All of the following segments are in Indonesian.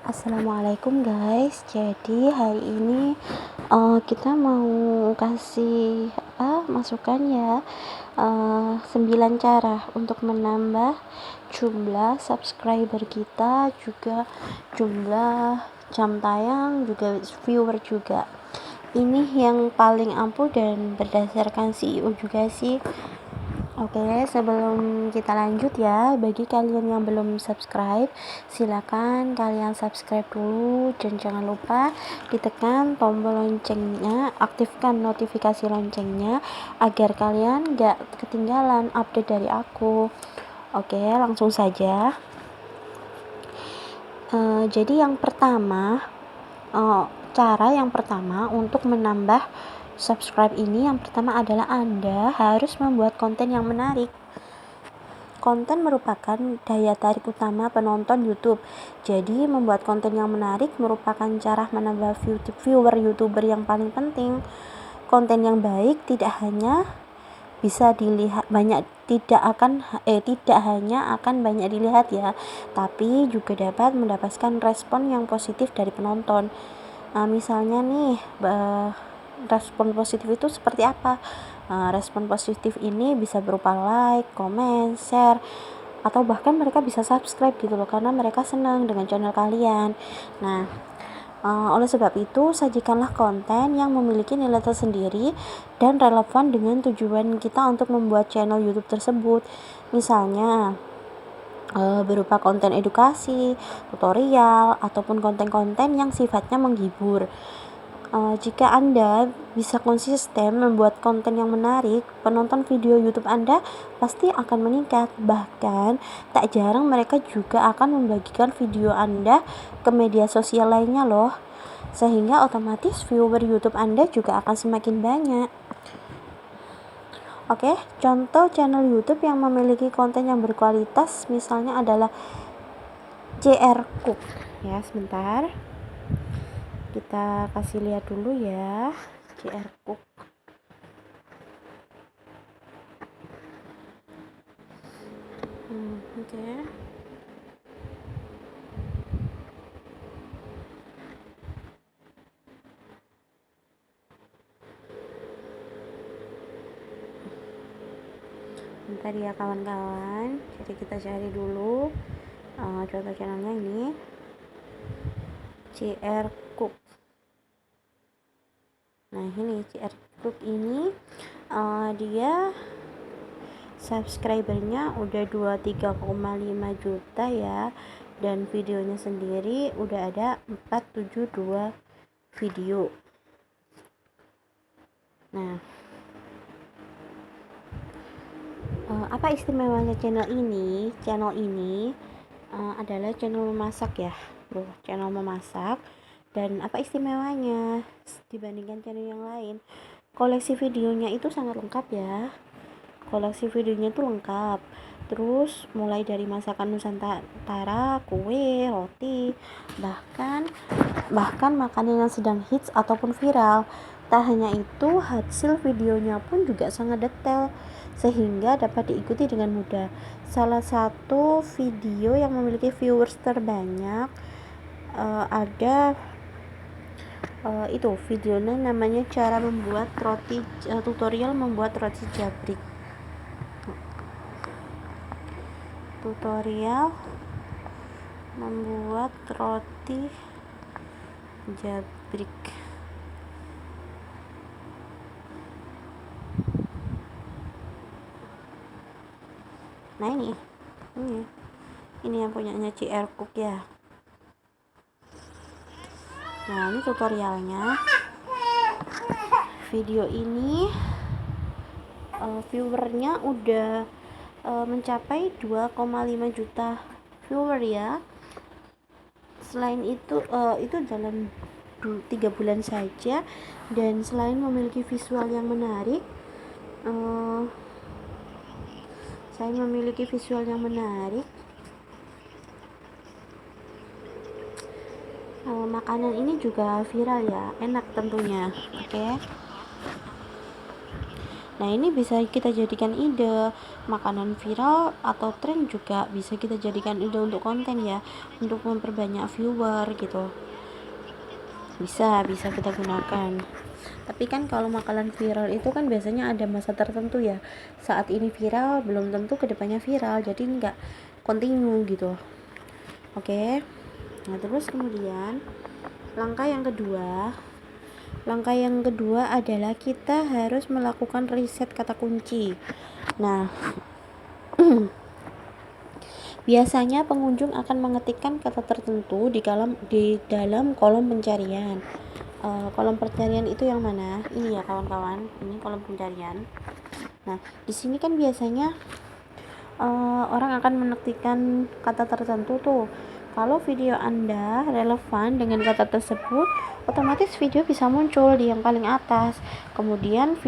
Assalamualaikum guys. Jadi hari ini kita mau kasih masukan ya, 9 cara untuk menambah jumlah subscriber kita, juga jumlah jam tayang, juga viewer juga. Ini yang paling ampuh dan berdasarkan CEO juga sih. Oke, sebelum kita lanjut ya, bagi kalian yang belum subscribe, silakan kalian subscribe dulu dan jangan lupa ditekan tombol loncengnya, aktifkan notifikasi loncengnya agar kalian gak ketinggalan update dari aku. Oke, langsung saja. Jadi yang pertama, cara yang pertama untuk menambah subscribe ini, yang pertama adalah Anda harus membuat konten yang menarik. Konten merupakan daya tarik utama penonton YouTube. Jadi membuat konten yang menarik merupakan cara menambah viewer YouTuber yang paling penting. Konten yang baik tidak hanya bisa dilihat banyak, tidak hanya akan banyak dilihat ya, tapi juga dapat mendapatkan respon yang positif dari penonton. Misalnya nih, respon positif itu seperti apa? Respon positif ini bisa berupa like, komen, share, atau bahkan mereka bisa subscribe gitu loh, karena mereka senang dengan channel kalian. Nah, oleh sebab itu sajikanlah konten yang memiliki nilai tersendiri dan relevan dengan tujuan kita untuk membuat channel YouTube tersebut. Misalnya berupa konten edukasi, tutorial, ataupun konten-konten yang sifatnya menghibur. Jika Anda bisa konsisten membuat konten yang menarik, penonton video YouTube Anda pasti akan meningkat. Bahkan, tak jarang mereka juga akan membagikan video Anda ke media sosial lainnya loh. Sehingga otomatis viewer YouTube Anda juga akan semakin banyak. Oke, contoh channel YouTube yang memiliki konten yang berkualitas misalnya adalah JR Cook. Ya, sebentar. Kita kasih lihat dulu ya, JR Cook. Oke. Bentar ya kawan-kawan, jadi kita cari dulu contoh channelnya ini, JR Cook. Nah ini JR Cook ini dia subscribernya udah 23,5 juta ya, dan videonya sendiri udah ada 472 video. Nah, apa istimewanya channel ini? Channel ini adalah channel memasak ya, bro, channel memasak. Dan apa istimewanya dibandingkan channel yang lain? Koleksi videonya itu sangat lengkap ya. Koleksi videonya itu lengkap. Terus mulai dari masakan Nusantara, kue, roti, bahkan makanan yang sedang hits ataupun viral. Tak hanya itu, hasil videonya pun juga sangat detail sehingga dapat diikuti dengan mudah. Salah satu video yang memiliki viewers terbanyak ada itu videonya namanya cara membuat roti, tutorial membuat roti jabrik. Tutorial membuat roti jabrik. Nah ini yang punyanya JR Cook ya. Nah ini tutorialnya. Video ini viewernya udah mencapai 2,5 juta viewer ya. Selain itu dalam 3 bulan saja, dan selain memiliki visual yang menarik, makanan ini juga viral ya, enak tentunya. Oke. Nah, ini bisa kita jadikan ide. Makanan viral atau tren juga bisa kita jadikan ide untuk konten ya, untuk memperbanyak viewer gitu. Bisa kita gunakan. Tapi kan kalau makanan viral itu kan biasanya ada masa tertentu ya. Saat ini viral, belum tentu kedepannya viral, jadi nggak continue gitu. Oke. Nah, terus kemudian langkah yang kedua adalah kita harus melakukan riset kata kunci. Nah, biasanya pengunjung akan mengetikkan kata tertentu di dalam kolom pencarian. Kolom pencarian itu yang mana? Ini ya kawan-kawan, ini kolom pencarian. Nah, di sini kan biasanya orang akan mengetikkan kata tertentu tuh. Kalau video Anda relevan dengan kata tersebut, otomatis video bisa muncul di yang paling atas. Kemudian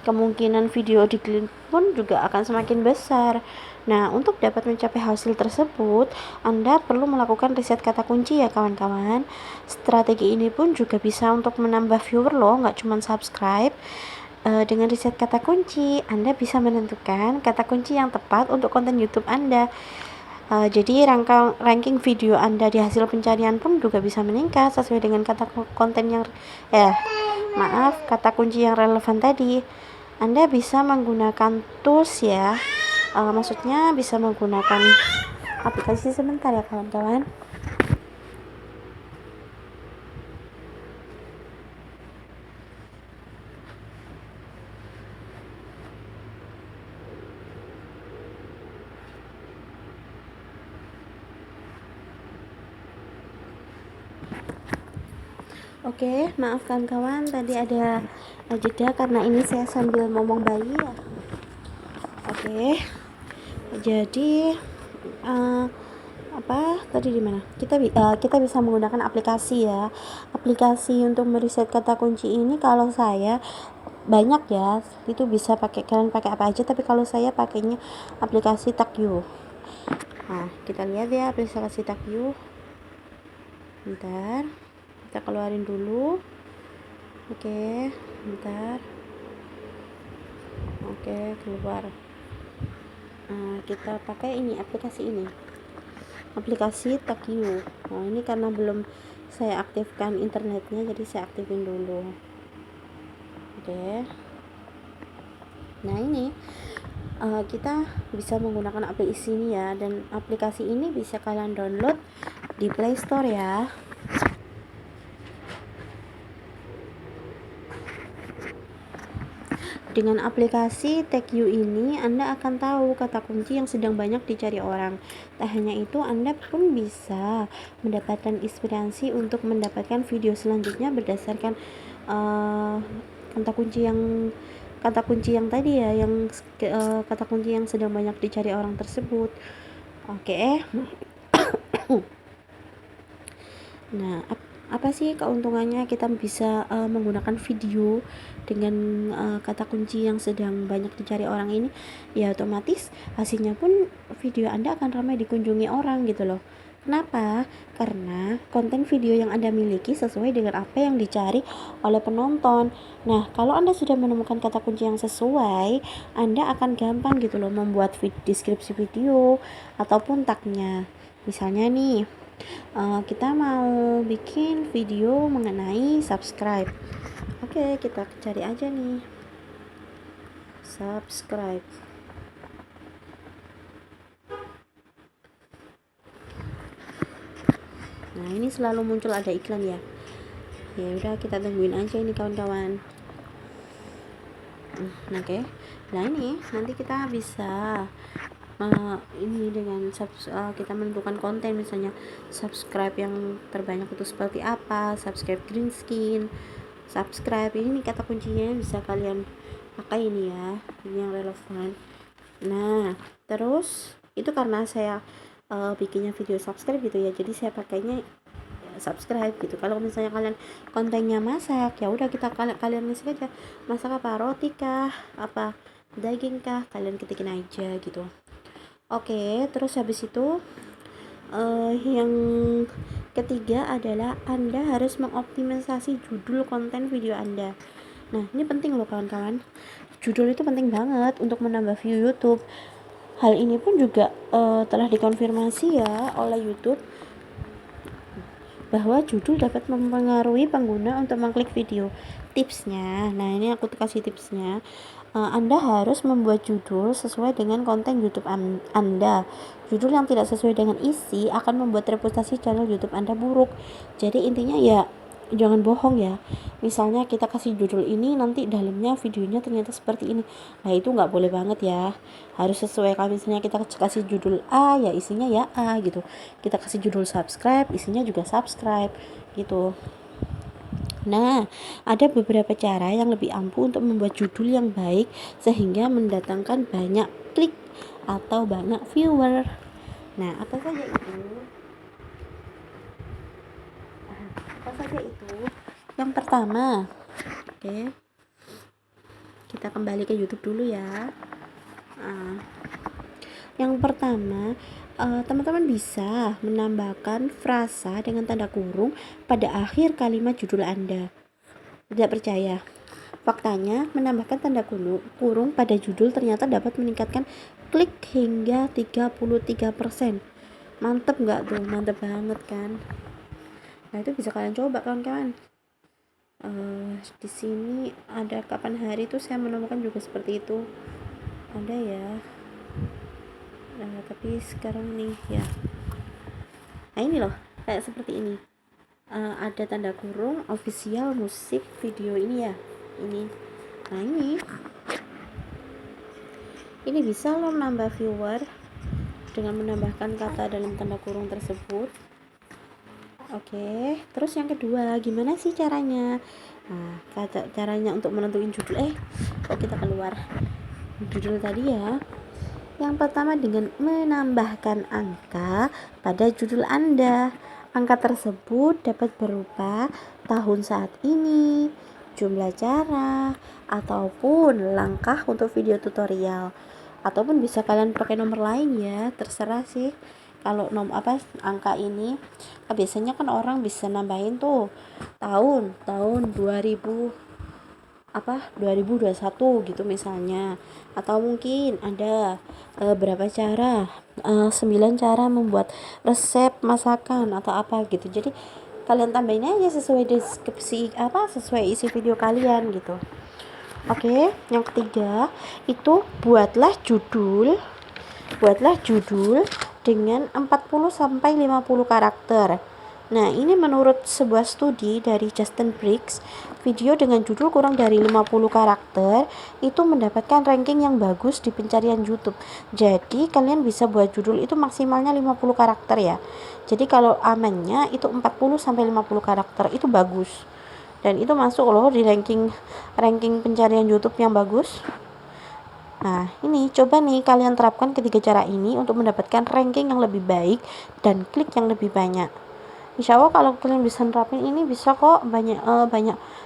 kemungkinan video diklik pun juga akan semakin besar. Nah, untuk dapat mencapai hasil tersebut, Anda perlu melakukan riset kata kunci ya kawan-kawan. Strategi ini pun juga bisa untuk menambah viewer loh, nggak cuma subscribe. Dengan riset kata kunci, Anda bisa menentukan kata kunci yang tepat untuk konten YouTube Anda. Jadi ranking video Anda di hasil pencarian pun juga bisa meningkat sesuai dengan kata kunci yang relevan tadi. Anda bisa menggunakan tools ya. Maksudnya bisa menggunakan aplikasi sebentar ya kawan-kawan. Oke, maafkan kawan, tadi ada jeda karena ini saya sambil ngomong bayi ya. Oke, jadi tadi di mana? Kita bisa menggunakan aplikasi ya. Aplikasi untuk meriset kata kunci ini kalau saya banyak ya. Itu bisa kalian pakai apa aja, tapi kalau saya pakainya aplikasi Taqyu. Nah, kita lihat ya aplikasi Taqyu. Bentar. Kita keluarin dulu. Oke, bentar. Oke, keluar. Kita pakai ini aplikasi Taqyu. Nah, ini karena belum saya aktifkan internetnya, jadi saya aktifin dulu. Oke. Nah, ini kita bisa menggunakan aplikasi ini ya, dan aplikasi ini bisa kalian download di Play Store ya. Dengan aplikasi Taqyu ini, Anda akan tahu kata kunci yang sedang banyak dicari orang. Tak hanya itu, Anda pun bisa mendapatkan inspirasi untuk mendapatkan video selanjutnya berdasarkan kata kunci yang tadi ya, kata kunci yang sedang banyak dicari orang tersebut. Oke. Nah, apa sih keuntungannya kita bisa menggunakan video dengan kata kunci yang sedang banyak dicari orang ini? Ya, otomatis hasilnya pun video Anda akan ramai dikunjungi orang gitu loh. Kenapa? Karena konten video yang Anda miliki sesuai dengan apa yang dicari oleh penonton. Nah, kalau Anda sudah menemukan kata kunci yang sesuai, Anda akan gampang gitu loh membuat deskripsi video ataupun tagnya. Misalnya nih, kita mau bikin video mengenai subscribe. Oke, kita cari aja nih subscribe. Nah, ini selalu muncul ada iklan ya. Ya udah, kita tungguin aja ini kawan-kawan. Oke. Nah, ini nanti kita bisa ini dengan kita menentukan konten, misalnya subscribe yang terbanyak itu seperti apa, subscribe green skin, subscribe ini kata kuncinya bisa kalian pakai ini ya, ini yang relevan. Nah, terus itu karena saya bikinnya video subscribe gitu ya, jadi saya pakainya subscribe gitu. Kalau misalnya kalian kontennya masak, ya udah kalian isi aja masak apa, roti kah, apa daging kah, kalian ketikin aja gitu. Oke, terus habis itu yang ketiga adalah Anda harus mengoptimalisasi judul konten video Anda. Nah, ini penting loh kawan-kawan. Judul itu penting banget untuk menambah view YouTube. Hal ini pun juga telah dikonfirmasi ya oleh YouTube bahwa judul dapat mempengaruhi pengguna untuk mengklik video. Tipsnya, nah ini aku kasih tipsnya. Anda harus membuat judul sesuai dengan konten YouTube Anda. Judul yang tidak sesuai dengan isi akan membuat reputasi channel YouTube Anda buruk. Jadi intinya ya jangan bohong ya. Misalnya kita kasih judul ini, nanti dalamnya videonya ternyata seperti ini. Nah itu nggak boleh banget ya. Harus sesuai. Kalau misalnya kita kasih judul A, ya isinya ya A gitu. Kita kasih judul subscribe, isinya juga subscribe gitu. Nah, ada beberapa cara yang lebih ampuh untuk membuat judul yang baik sehingga mendatangkan banyak klik atau banyak viewer. Nah, apa saja itu? Yang pertama, oke, kita kembali ke YouTube dulu ya. Yang pertama, teman-teman bisa menambahkan frasa dengan tanda kurung pada akhir kalimat judul Anda. Tidak percaya? Faktanya, menambahkan tanda kurung pada judul ternyata dapat meningkatkan klik hingga 33%. Mantep nggak tuh? Mantep banget kan? Nah, itu bisa kalian coba kawan-kawan. Di sini ada kapan hari tuh saya menemukan juga seperti itu. Ada ya. Tapi sekarang nih ya. Nah, ini loh, kayak seperti ini. Ada tanda kurung official musik video ini ya. Ini. Nah, ini bisa lo menambah viewer dengan menambahkan kata dalam tanda kurung tersebut. Oke, terus yang kedua, gimana sih caranya? Nah, caranya untuk menentuin judul. Kok kita keluar judul tadi ya? Yang pertama dengan menambahkan angka pada judul Anda. Angka tersebut dapat berupa tahun saat ini, jumlah cara, ataupun langkah untuk video tutorial. Ataupun bisa kalian pakai nomor lain ya, terserah sih. Kalau angka ini biasanya kan orang bisa nambahin tuh tahun 2021 gitu misalnya, atau mungkin ada berapa cara 9 cara membuat resep masakan atau apa gitu. Jadi kalian tambahin aja sesuai deskripsi sesuai isi video kalian gitu. Oke, yang ketiga itu buatlah judul dengan 40 sampai 50 karakter. Nah, ini menurut sebuah studi dari Justin Briggs, video dengan judul kurang dari 50 karakter itu mendapatkan ranking yang bagus di pencarian YouTube. Jadi, kalian bisa buat judul itu maksimalnya 50 karakter ya. Jadi, kalau amannya itu 40 sampai 50 karakter itu bagus. Dan itu masuk loh di ranking pencarian YouTube yang bagus. Nah, ini coba nih kalian terapkan ketiga cara ini untuk mendapatkan ranking yang lebih baik dan klik yang lebih banyak. Insya Allah kalau kalian bisa nerapin ini bisa kok banyak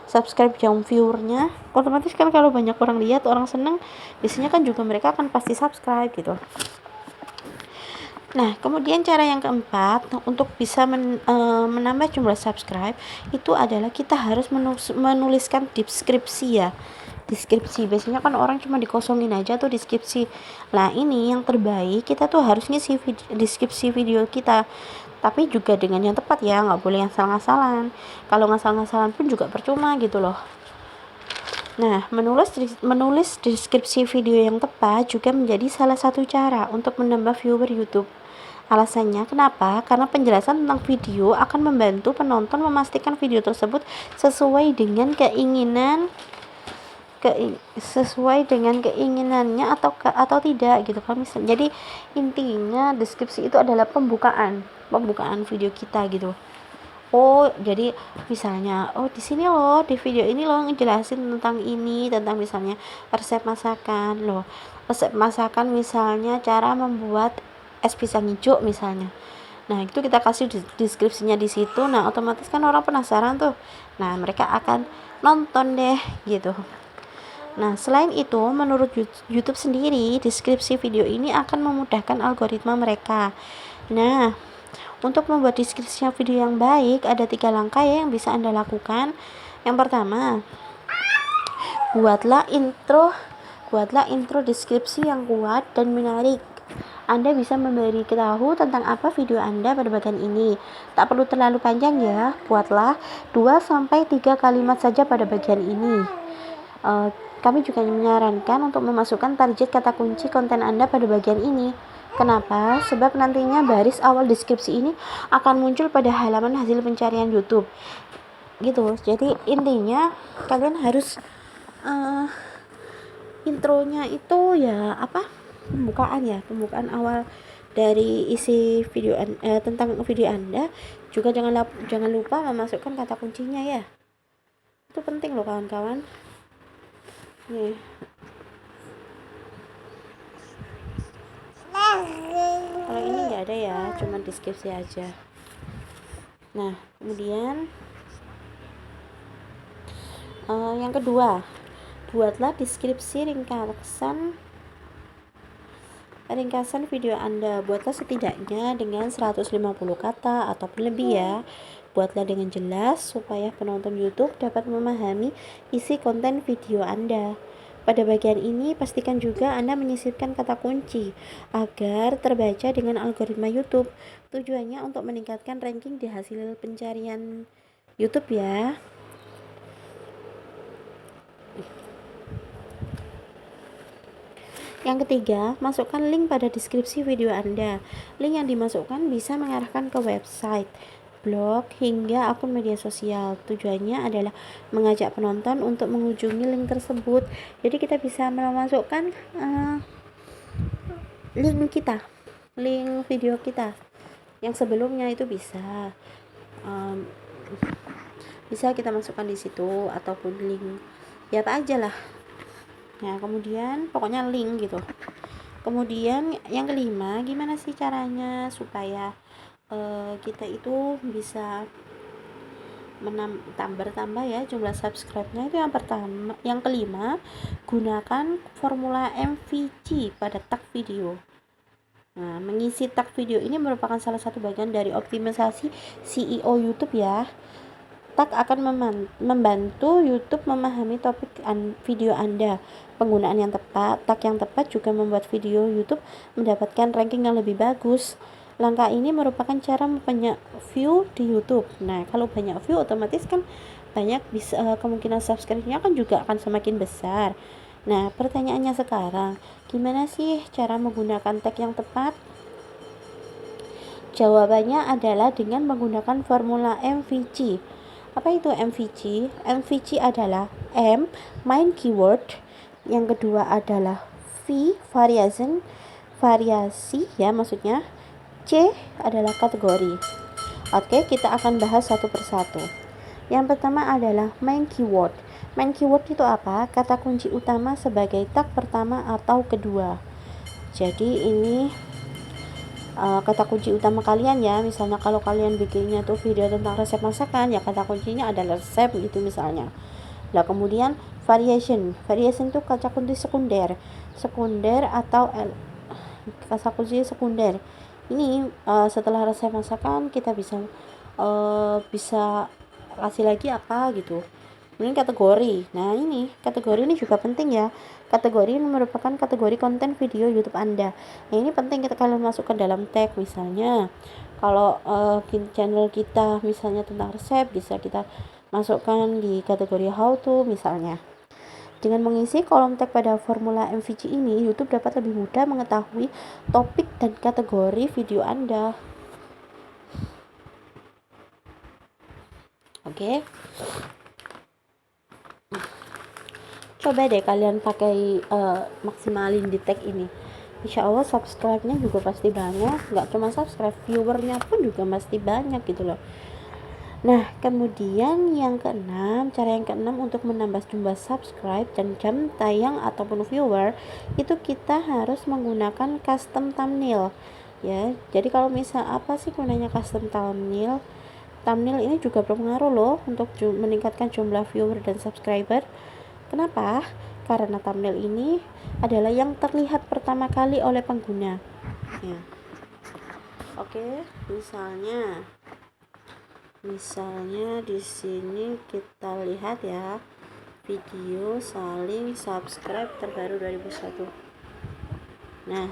subscribe yang viewernya. Otomatis kan kalau banyak orang lihat, orang seneng, biasanya kan juga mereka akan pasti subscribe gitu. Nah, kemudian cara yang keempat untuk bisa menambah jumlah subscribe itu adalah kita harus menuliskan deskripsi ya. Deskripsi biasanya kan orang cuma dikosongin aja tuh deskripsi. Nah, ini yang terbaik kita tuh harus ngisi deskripsi video kita, tapi juga dengan yang tepat ya, nggak boleh yang ngasal-ngasalan. Kalau ngasal-ngasalan pun juga percuma gitu loh. Nah, menulis deskripsi video yang tepat juga menjadi salah satu cara untuk menambah viewer YouTube. Alasannya kenapa? Karena penjelasan tentang video akan membantu penonton memastikan video tersebut sesuai dengan keinginannya atau tidak gitu kan. Jadi intinya deskripsi itu adalah pembukaan video kita gitu. Jadi misalnya di sini loh, di video ini loh ngejelasin tentang ini, tentang misalnya resep masakan misalnya cara membuat es pisang hijau misalnya. Nah, itu kita kasih deskripsinya di situ. Nah, otomatis kan orang penasaran tuh. Nah, mereka akan nonton deh gitu. Nah, selain itu, menurut YouTube sendiri, deskripsi video ini akan memudahkan algoritma mereka. Nah, untuk membuat deskripsi video yang baik, ada 3 langkah ya yang bisa Anda lakukan. Yang pertama, Buatlah intro deskripsi yang kuat dan menarik. Anda bisa memberitahu tentang apa video Anda pada bagian ini. Tak perlu terlalu panjang ya. Buatlah 2-3 kalimat saja pada bagian ini. Kami juga menyarankan untuk memasukkan target kata kunci konten Anda pada bagian ini. Kenapa? Sebab nantinya baris awal deskripsi ini akan muncul pada halaman hasil pencarian YouTube. Gitu. Jadi intinya kalian harus intronya itu ya pembukaan awal dari isi video tentang video Anda. Juga jangan lupa memasukkan kata kuncinya ya. Itu penting loh kawan-kawan. Nih. Kalau ini nggak ada ya, cuma deskripsi aja. Nah, kemudian yang kedua, buatlah deskripsi ringkasan video Anda. Buatlah setidaknya dengan 150 kata ataupun lebih ya. Buatlah dengan jelas supaya penonton YouTube dapat memahami isi konten video Anda. Pada bagian ini, pastikan juga Anda menyisipkan kata kunci agar terbaca dengan algoritma YouTube. Tujuannya untuk meningkatkan ranking di hasil pencarian YouTube ya. Yang ketiga, masukkan link pada deskripsi video Anda. Link yang dimasukkan bisa mengarahkan ke website, blog, hingga akun media sosial. Tujuannya adalah mengajak penonton untuk mengunjungi link tersebut. Jadi kita bisa memasukkan link video kita yang sebelumnya itu bisa kita masukkan di situ, ataupun link ya apa aja lah. Nah, kemudian pokoknya link gitu. Kemudian yang kelima, gimana sih caranya supaya kita itu bisa bertambah ya jumlah subscribe-nya. Itu yang pertama. Yang kelima, gunakan formula MVG pada tag video. Nah, mengisi tag video ini merupakan salah satu bagian dari optimisasi SEO YouTube ya. Tag akan membantu YouTube memahami topik video Anda. Penggunaan yang tepat, tag yang tepat juga membuat video YouTube mendapatkan ranking yang lebih bagus. Langkah ini merupakan cara banyak view di YouTube. Nah, kalau banyak view otomatis kan banyak kemungkinan subscribe-nya kan juga akan semakin besar. Nah, pertanyaannya sekarang, gimana sih cara menggunakan tag yang tepat? Jawabannya adalah dengan menggunakan formula MVG. Apa itu MVG? MVG adalah M, main keyword. Yang kedua adalah V, variasi ya maksudnya. C adalah kategori. Oke, kita akan bahas satu persatu. Yang pertama adalah main keyword. Main keyword itu apa? Kata kunci utama sebagai tag pertama atau kedua. Jadi ini kata kunci utama kalian ya. Misalnya kalau kalian bikinnya tuh video tentang resep masakan, ya kata kuncinya adalah resep gitu misalnya. Nah, kemudian variation itu kata kunci sekunder atau kata kunci sekunder. Ini setelah resep masakan kita bisa kasih lagi apa gitu. Ini kategori. Nah, ini kategori ini juga penting ya. Kategori ini merupakan kategori konten video YouTube Anda. Nah, ini penting kalian masukkan dalam tag. Misalnya kalau channel kita misalnya tentang resep, bisa kita masukkan di kategori how to misalnya. Dengan mengisi kolom tag pada formula MVG ini, YouTube dapat lebih mudah mengetahui topik dan kategori video Anda. Oke. Coba deh kalian pakai maksimalin di tag ini. Insya Allah subscribe-nya juga pasti banyak. Nggak cuma subscribe, viewernya pun juga pasti banyak gitu loh. Nah, kemudian cara yang keenam untuk menambah jumlah subscribe dan jam tayang ataupun viewer, itu kita harus menggunakan custom thumbnail ya. Jadi kalau misal apa sih gunanya custom thumbnail? Thumbnail ini juga berpengaruh loh untuk meningkatkan jumlah viewer dan subscriber. Kenapa? Karena thumbnail ini adalah yang terlihat pertama kali oleh pengguna ya. Oke, misalnya di sini kita lihat ya, video saling subscribe terbaru 2001. Nah,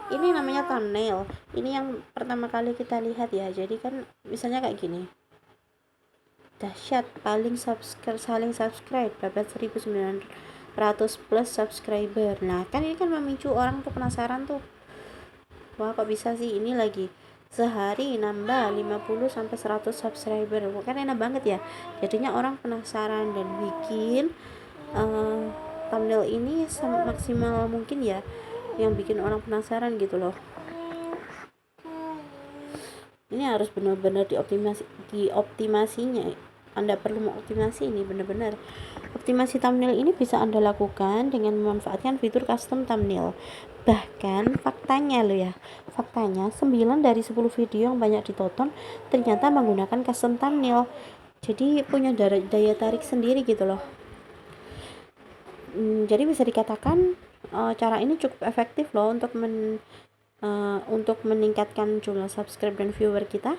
ini namanya thumbnail. Ini yang pertama kali kita lihat ya. Jadi kan misalnya kayak gini. Dahsyat, saling subscribe dapat 1900 plus subscriber. Nah, kan ini kan memicu orang tuh penasaran tuh. Wah, kok bisa sih ini lagi sehari nambah 50 sampai 100 subscriber. Kan enak banget ya. Jadinya orang penasaran dan bikin thumbnail ini maksimal mungkin ya, yang bikin orang penasaran gitu loh. Ini harus benar-benar dioptimasinya. Anda perlu mengoptimasi ini benar-benar. Optimasi thumbnail ini bisa Anda lakukan dengan memanfaatkan fitur custom thumbnail. Bahkan faktanya 9 dari 10 video yang banyak ditonton ternyata menggunakan custom thumbnail. Jadi punya daya tarik sendiri gitu loh. Jadi bisa dikatakan cara ini cukup efektif loh untuk meningkatkan jumlah subscribe dan viewer kita.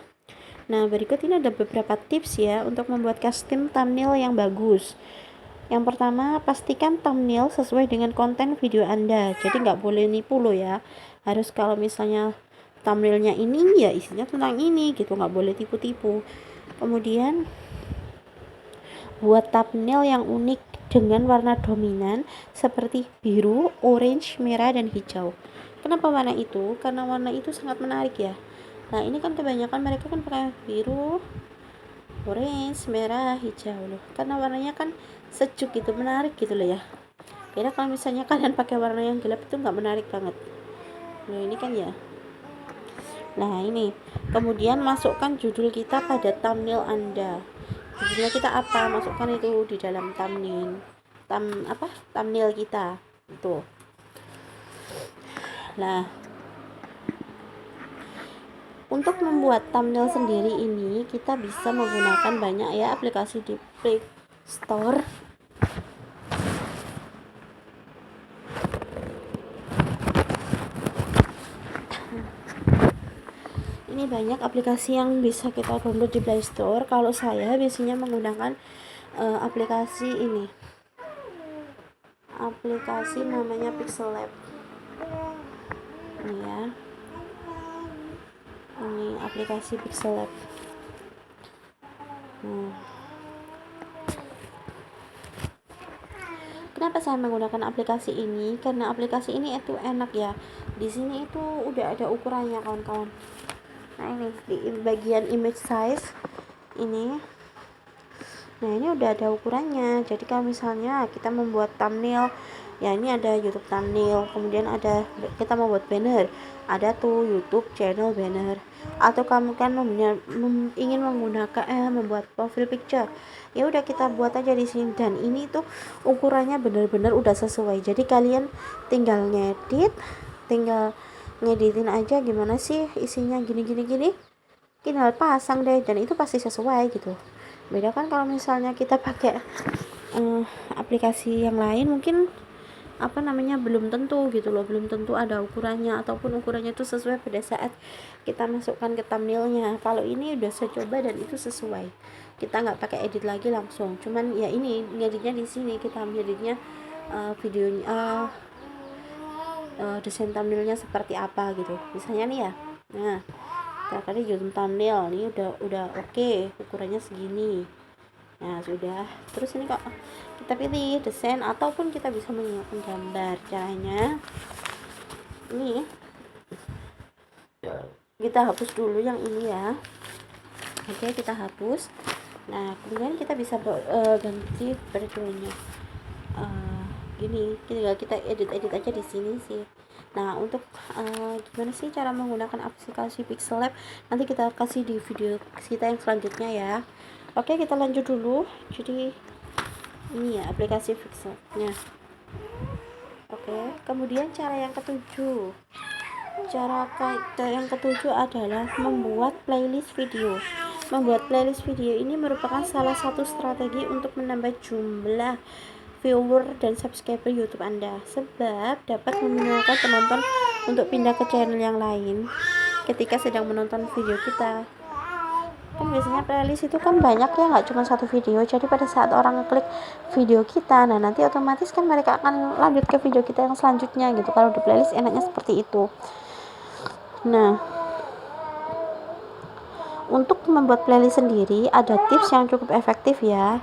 Nah, berikut ini ada beberapa tips ya untuk membuat custom thumbnail yang bagus. Yang pertama, pastikan thumbnail sesuai dengan konten video Anda. Jadi nggak boleh nipu loh ya. Harus kalau misalnya thumbnailnya ini ya isinya tentang ini gitu, nggak boleh tipu-tipu. Kemudian buat thumbnail yang unik dengan warna dominan seperti biru, orange, merah, dan hijau. Kenapa warna itu? Karena warna itu sangat menarik ya. Nah, ini kan kebanyakan mereka kan pakai biru, orange, merah, hijau loh. Karena warnanya kan sejuk gitu, menarik gitu loh ya. Beda kalau misalnya kalian pakai warna yang gelap itu nggak menarik banget. Nah, ini kan ya. Nah, ini. Kemudian masukkan judul kita pada thumbnail Anda. Judulnya kita apa? Masukkan itu di dalam thumbnail. Thumbnail kita. Itu. Nah, untuk membuat thumbnail sendiri ini kita bisa menggunakan banyak ya aplikasi di Play Store. Ini banyak aplikasi yang bisa kita download di Play Store. Kalau saya biasanya menggunakan aplikasi ini. Aplikasi namanya Pixel Lab. Ini ya. Ini aplikasi Pixel Lab. Kenapa saya menggunakan aplikasi ini? Karena aplikasi ini itu enak ya. Di sini itu udah ada ukurannya kawan-kawan. Nah, ini di bagian image size ini. Nah, ini udah ada ukurannya. Jadi kalau misalnya kita membuat thumbnail, ya ini ada YouTube thumbnail, kemudian ada kita membuat banner, ada tuh YouTube channel banner. Atau kamu kan ingin menggunakan membuat profile picture, ya udah kita buat aja di sini. Dan ini tuh ukurannya benar-benar udah sesuai. Jadi kalian tinggal ngeditin aja gimana sih isinya, gini, tinggal pasang deh, dan itu pasti sesuai gitu. Beda kan kalau misalnya kita pakai aplikasi yang lain, mungkin belum tentu gitu loh, belum tentu ada ukurannya, ataupun ukurannya itu sesuai pada saat kita masukkan ke thumbnailnya. Kalau ini udah saya coba dan itu sesuai, kita nggak pakai edit lagi langsung, cuman ya ini ngeditnya di sini, kita ngeditnya videonya desain thumbnailnya seperti apa gitu misalnya nih ya. Nah, tadi YouTube thumbnail ini udah oke, ukurannya segini. Nah, sudah. Terus ini kok kita pilih desain, ataupun kita bisa menyiapkan gambar. Caranya ini kita hapus dulu yang ini ya. Oke, kita hapus. Nah, kemudian kita bisa ganti backgroundnya. Gini, tinggal kita edit aja di sini sih. Nah, untuk gimana sih cara menggunakan aplikasi Pixel Lab, nanti kita kasih di video kita yang selanjutnya ya. Oke, kita lanjut dulu. Jadi ini ya aplikasi Pixel Lab-nya. Oke, kemudian cara yang ketujuh adalah membuat playlist video. Membuat playlist video ini merupakan salah satu strategi untuk menambah jumlah viewer dan subscriber YouTube Anda, sebab dapat memudahkan penonton untuk pindah ke channel yang lain ketika sedang menonton video kita. Kan biasanya playlist itu kan banyak ya, nggak cuma satu video. Jadi pada saat orang ngeklik video kita, nah nanti otomatis kan mereka akan lanjut ke video kita yang selanjutnya gitu. Kalau di playlist enaknya seperti itu. Nah, untuk membuat playlist sendiri ada tips yang cukup efektif ya.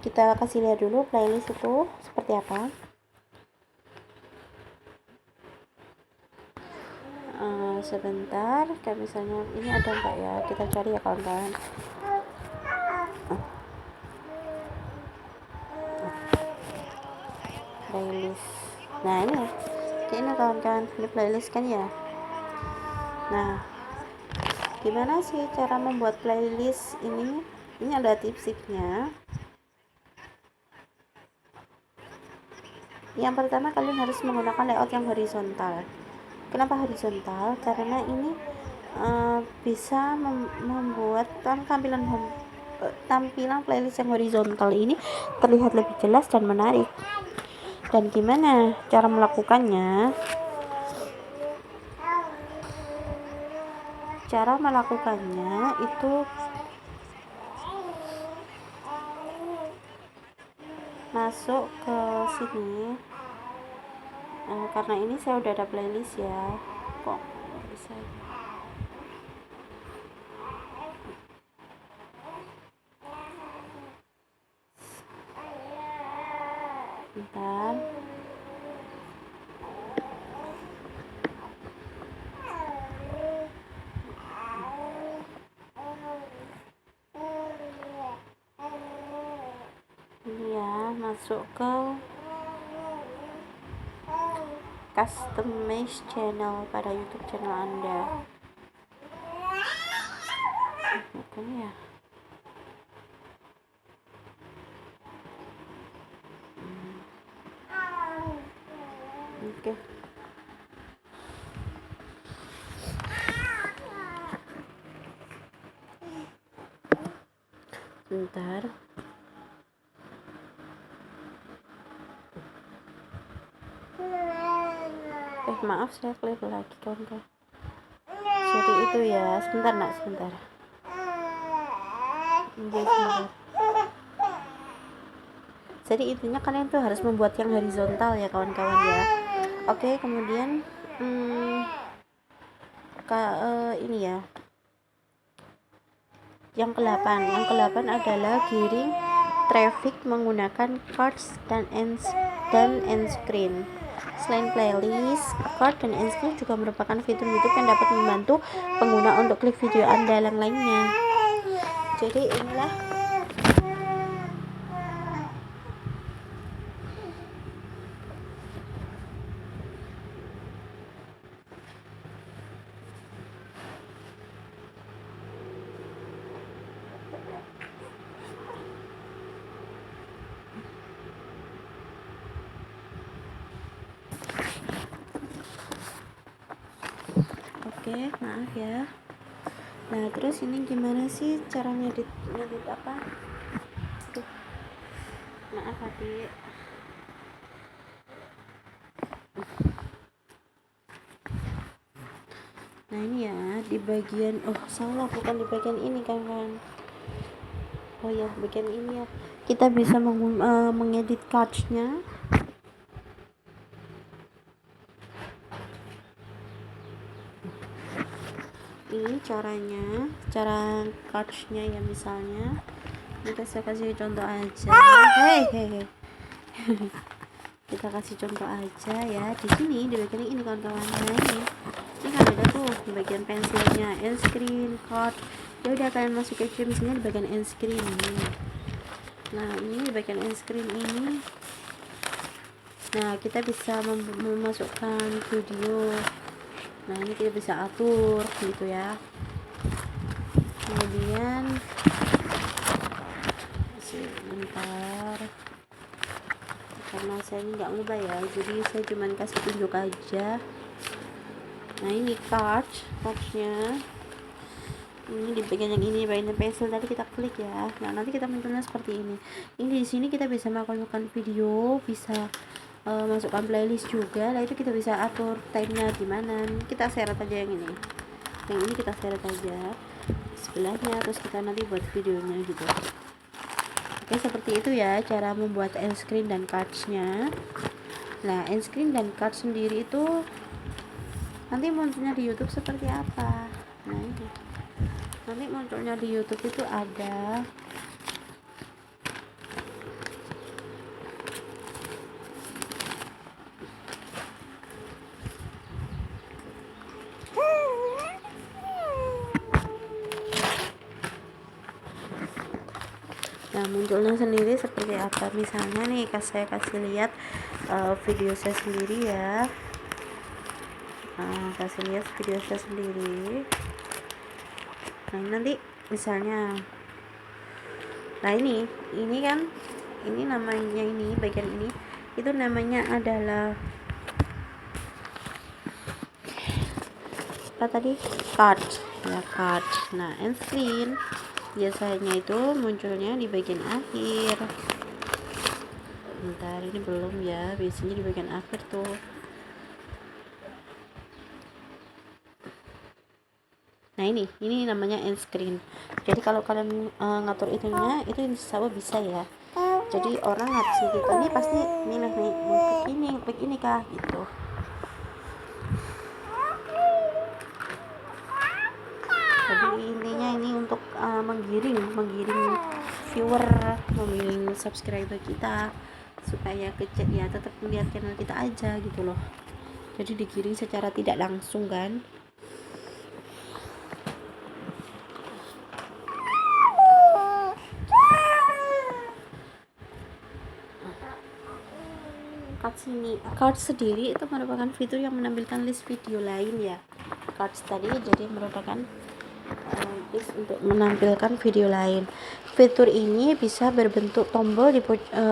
Kita kasih lihat dulu playlist itu seperti apa. Sebentar, kayak misalnya ini ada enggak ya, kita cari ya kawan-kawan. Playlist, nah ini ya, kayak ini kawan-kawan, ini playlist kan ya. Nah, gimana sih cara membuat playlist ini? Ini ada tipsnya. Yang pertama, kalian harus menggunakan layout yang horizontal. Kenapa horizontal? Karena ini bisa membuat tampilan playlist yang horizontal ini terlihat lebih jelas dan menarik. Dan gimana cara melakukannya? Cara melakukannya itu masuk ke sini. Karena ini saya udah ada playlist ya, kok bisa bentar. Ini ya, masuk ke customize channel pada YouTube channel Anda. Bukan ya? Oke. Bentar. Maaf, saya klik lagi kawan-kawan. Jadi itu ya, sebentar nak, sebentar. Jadi intinya kalian tuh harus membuat yang horizontal ya kawan-kawan ya. Oke, kemudian ini ya, yang ke-8 adalah giring traffic menggunakan cards dan end screen. Selain playlist, card dan end screen juga merupakan fitur YouTube yang dapat membantu pengguna untuk klik video Anda yang lainnya. Jadi inilah Oke, maaf ya. Nah, terus ini gimana sih cara ngedit apa? Tuh. Maaf adik. Nah, ini ya, di bagian salah, bukan di bagian ini kan. Oh ya, bagian ini ya. Kita bisa mengedit cards-nya. Ini caranya, cara cards-nya ya, misalnya saya kasih contoh aja. Hei. Kita kasih contoh aja ya, di sini di bagian ini kawan-kawan. Nah, ini kan ada tuh di bagian pensilnya, end screen, card. Ya udah, kalian masuk ke sini di bagian end screen ini. Nah, ini di bagian end screen ini. Nah, kita bisa memasukkan video. Nah, ini kita bisa atur gitu ya. Kemudian sebentar, karena saya ini nggak ngubah ya, jadi saya cuman kasih tunjuk aja. Nah, ini cardsnya ini di bagian yang ini, bagian pensil tadi kita klik ya. Nah, nanti kita munculnya seperti ini. Ini di sini kita bisa masukkan video, bisa masukkan playlist juga. Lah itu kita bisa atur time-nya di mana. Kita seret aja yang ini kita seret aja. sebelahnya, terus kita nanti buat videonya gitu. Oke, seperti itu ya cara membuat end screen dan cards-nya. Nah, end screen dan card sendiri itu nanti munculnya di YouTube seperti apa? Nah, ini nanti munculnya di YouTube itu ada munculnya sendiri seperti apa. Misalnya nih, saya kasih lihat video saya sendiri ya. Kasih lihat video saya sendiri. Nah, nanti misalnya, nah ini kan, ini namanya, ini bagian ini itu namanya adalah apa tadi, card ya, card. Nah, end screen biasanya itu munculnya di bagian akhir. Bentar, ini belum ya, biasanya di bagian akhir tuh. Nah, ini namanya end screen. Jadi kalau kalian ngatur itunya, itu insya Allah bisa ya. Jadi orang habis kita ini pasti milih nih, begini kah gitu. Jadi intinya ini untuk menggiring viewer, menggiring subscriber kita supaya kecil ya, tetap melihat channel kita aja gitu loh. Jadi digiring secara tidak langsung kan. Cards sendiri itu merupakan fitur yang menampilkan list video lain ya. Cards tadi jadi merupakan list untuk menampilkan video lain. Fitur ini bisa berbentuk tombol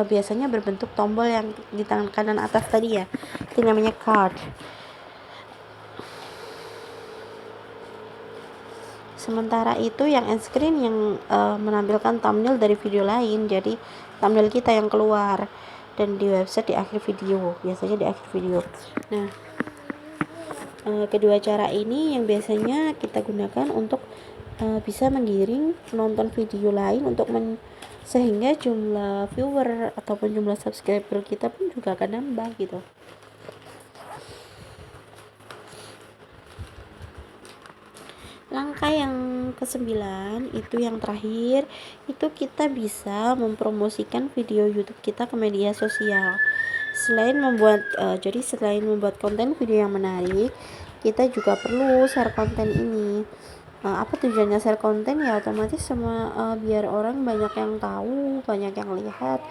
biasanya berbentuk tombol yang di tangan kanan atas tadi ya. Itu namanya card. Sementara itu yang end screen yang menampilkan thumbnail dari video lain. Jadi thumbnail kita yang keluar dan di website di akhir video, biasanya di akhir video. Nah, kedua cara ini yang biasanya kita gunakan untuk bisa menggiring penonton video lain untuk sehingga jumlah viewer ataupun jumlah subscriber kita pun juga akan nambah gitu. Langkah yang ke-9 itu yang terakhir, itu kita bisa mempromosikan video YouTube kita ke media sosial. Selain membuat konten video yang menarik, kita juga perlu share konten ini. Apa tujuannya share konten ya? Otomatis semua biar orang banyak yang tahu, banyak yang lihat.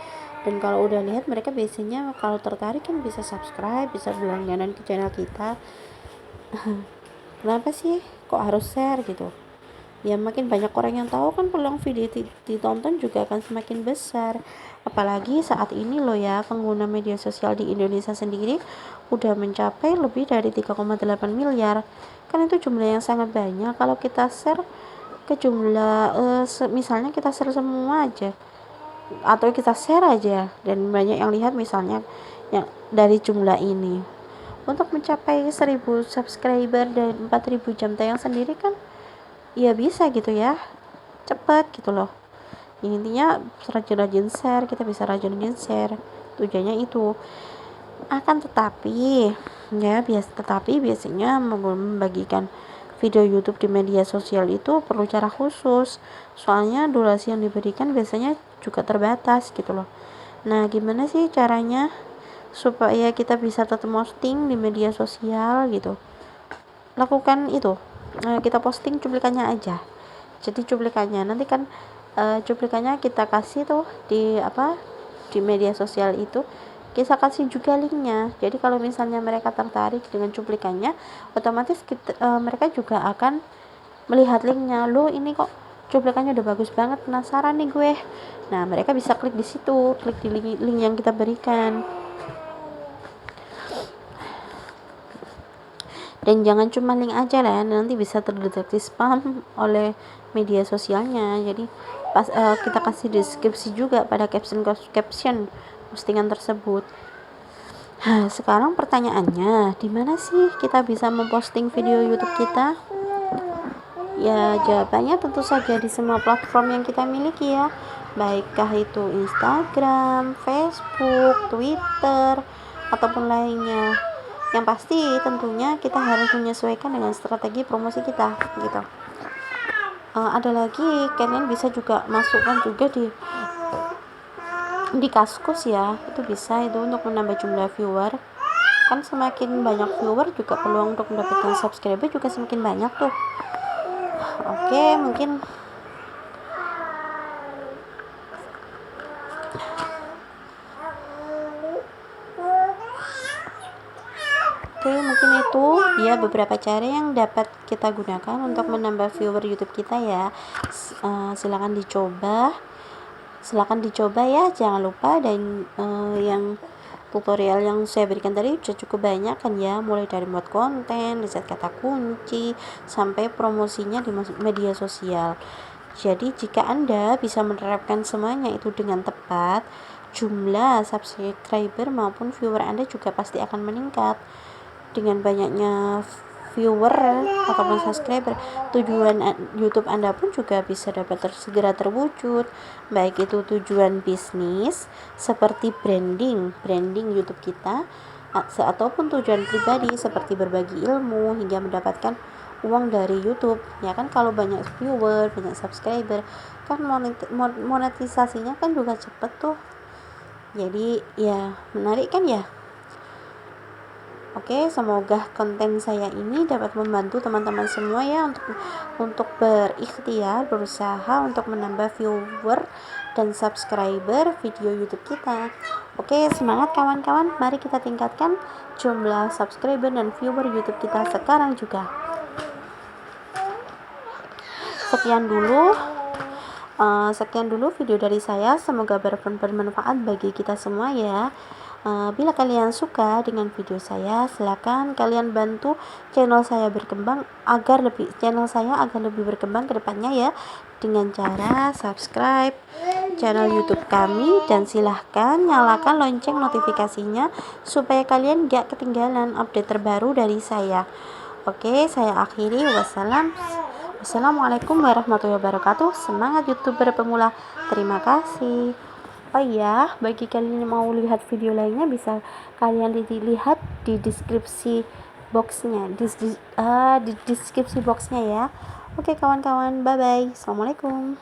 Dan kalau udah lihat, mereka biasanya kalau tertarik kan bisa subscribe, bisa berlangganan ke channel kita. Kenapa sih kok harus share gitu ya? Makin banyak orang yang tahu kan peluang video ditonton juga akan semakin besar. Apalagi saat ini loh ya, pengguna media sosial di Indonesia sendiri udah mencapai lebih dari 3,8 miliar. Kan itu jumlah yang sangat banyak. Kalau kita share ke jumlah misalnya kita share semua aja, atau kita share aja dan banyak yang lihat, misalnya yang dari jumlah ini, untuk mencapai 1000 subscriber dan 4000 jam tayang sendiri kan ya bisa gitu ya, cepat gitu loh. Intinya rajin-rajin share, kita bisa rajin-rajin share, tujuannya itu. Tetapi biasanya membagikan video YouTube di media sosial itu perlu cara khusus, soalnya durasi yang diberikan biasanya juga terbatas gitu loh. Nah, gimana sih caranya supaya kita bisa tetap posting di media sosial gitu? Lakukan itu, kita posting cuplikannya aja. Jadi cuplikannya nanti kan cuplikannya kita kasih tuh di media sosial itu, kita kasih juga linknya. Jadi kalau misalnya mereka tertarik dengan cuplikannya, otomatis mereka juga akan melihat linknya. Loh, ini kok cuplikannya udah bagus banget, penasaran nih gue. Nah, mereka bisa klik di situ, klik di link yang kita berikan. Dan jangan cuma link aja lah, nanti bisa terdeteksi spam oleh media sosialnya. Jadi pas kita kasih deskripsi juga pada caption postingan tersebut. Nah, sekarang pertanyaannya, di mana sih kita bisa memposting video YouTube kita? Ya, jawabannya tentu saja di semua platform yang kita miliki ya, baikkah itu Instagram, Facebook, Twitter, ataupun lainnya. Yang pasti tentunya kita harus menyesuaikan dengan strategi promosi kita gitu. Ada lagi, kalian bisa juga masukkan juga di Kaskus ya, itu bisa itu untuk menambah jumlah viewer. Kan semakin banyak viewer juga peluang untuk mendapatkan subscriber juga semakin banyak tuh. Oke, mungkin itu ya beberapa cara yang dapat kita gunakan untuk menambah viewer YouTube kita ya. Silakan dicoba ya, jangan lupa. Dan yang tutorial yang saya berikan tadi sudah cukup banyak kan ya, mulai dari buat konten, riset kata kunci, sampai promosinya di media sosial. Jadi jika Anda bisa menerapkan semuanya itu dengan tepat, jumlah subscriber maupun viewer Anda juga pasti akan meningkat. Dengan banyaknya viewer ataupun subscriber, tujuan YouTube Anda pun juga bisa dapat segera terwujud, baik itu tujuan bisnis seperti branding YouTube kita, ataupun tujuan pribadi seperti berbagi ilmu hingga mendapatkan uang dari YouTube ya kan. Kalau banyak viewer, banyak subscriber kan monetisasinya kan juga cepet tuh, jadi ya menarik kan ya. Oke, semoga konten saya ini dapat membantu teman-teman semua ya untuk berikhtiar, berusaha untuk menambah viewer dan subscriber video YouTube kita. Oke, semangat kawan-kawan, mari kita tingkatkan jumlah subscriber dan viewer YouTube kita sekarang juga. Sekian dulu video dari saya, semoga bermanfaat bagi kita semua ya. Bila kalian suka dengan video saya, silakan kalian bantu channel saya agar lebih berkembang ke depannya ya, dengan cara subscribe channel YouTube kami dan silahkan nyalakan lonceng notifikasinya supaya kalian gak ketinggalan update terbaru dari saya. Oke, saya akhiri. Wassalamualaikum warahmatullahi wabarakatuh. Semangat YouTuber pemula. Terima kasih. Oh iya, bagi kalian yang mau lihat video lainnya bisa kalian lihat di deskripsi boxnya, di deskripsi boxnya ya. Oke kawan-kawan, bye bye. Assalamualaikum.